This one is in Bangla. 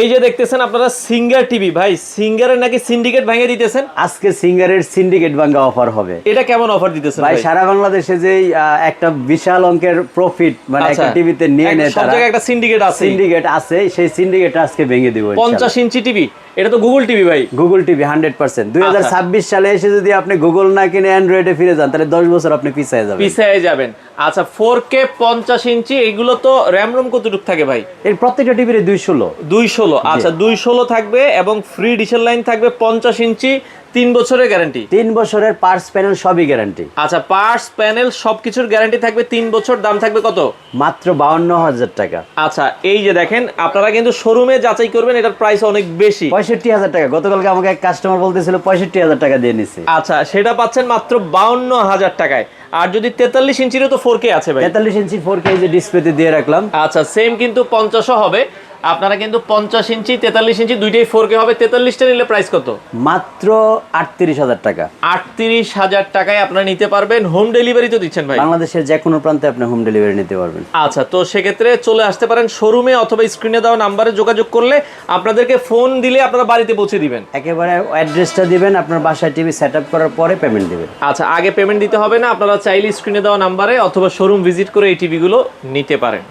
এই যে দেখতেছেন আপনারা সিঙ্গার টিভি, ভাই সিঙ্গারের নাকি সিন্ডিকেট ভেঙে দিতেছেন। আজকে সিঙ্গারের সিন্ডিকেট ভাঙ্গা অফার হবে। এটা কেমন অফার দিতেছেন ভাই? সারা বাংলাদেশে যে একটা বিশাল অঙ্কের প্রফিট মানে একটা টিভিতে নিয়ে নেয়, সব জায়গায় একটা সিন্ডিকেট আছে, সেই সিন্ডিকেট আজকে ভেঙে দিব। 50 ইঞ্চি টিভি, এটা তো গুগল টিভি ভাই। Google TV 100%। 2026 সালে এসে যদি আপনি গুগল না কিনে অ্যান্ড্রয়েডে ফিরে যান তাহলে 10 বছর আপনি পিছায় যাবেন। আচ্ছা 4K 50 ইঞ্চি, এগুলো তো র্যাম রোম কতটুকু থাকে ভাই? এর প্রত্যেকটা টিভির 216। আচ্ছা 216 থাকবে এবং ফ্রি ডিশের লাইন থাকবে 50 ইঞ্চি, 3 বছরের গ্যারান্টি। 3 বছরের পার্টস প্যানেল সবই গ্যারান্টি। আচ্ছা পার্টস প্যানেল সবকিছুর গ্যারান্টি থাকবে 3 বছর। দাম থাকবে কত? মাত্র 52,000 টাকা। আচ্ছা এই যে দেখেন, আপনারা কিন্তু শোরুমে যাচাই করবেন, এটার প্রাইস অনেক বেশি, 65,000 টাকা। গতকালকে আমাকে এক কাস্টমার বলতেছিল 65,000 টাকা দিয়ে নিছে। আচ্ছা সেটা পাচ্ছেন মাত্র 52,000 টাকায়। আর যদি 43 ইঞ্চিরও তো 4K আছে ভাই। 43 ইঞ্চি 4K যে ডিসপ্লেতে দিয়ে রাখলাম। আচ্ছা সেম কিন্তু 50ও হবে। আপনারা কিন্তু 50 ইঞ্চি 43 ইঞ্চি দুইটাই 4K হবে। 43টা নিলে প্রাইস কত? মাত্র 38,000 টাকা। 38,000 টাকায় আপনারা নিতে পারবেন। হোম ডেলিভারি তো দিচ্ছেন ভাই? বাংলাদেশের যে কোনো প্রান্তে আপনি হোম ডেলিভারি নিতে পারবেন। আচ্ছা তো সেক্ষেত্রে চলে আসতে পারেন শোরুমে, অথবা স্ক্রিনে দেওয়া নাম্বারে যোগাযোগ করলে আপনাদেরকে ফোন দিলে আপনারা বাড়িতে পৌঁছে দিবেন। একেবারে অ্যাড্রেসটা দিবেন, আপনার বাসায় টিভি সেটআপ করার পরে পেমেন্ট দিবেন। আচ্ছা আগে পেমেন্ট দিতে হবে না, আপনারা চাইলে স্ক্রিনে দেওয়া নাম্বারে অথবা শোরুম ভিজিট করে এই টিভিগুলো নিতে পারেন।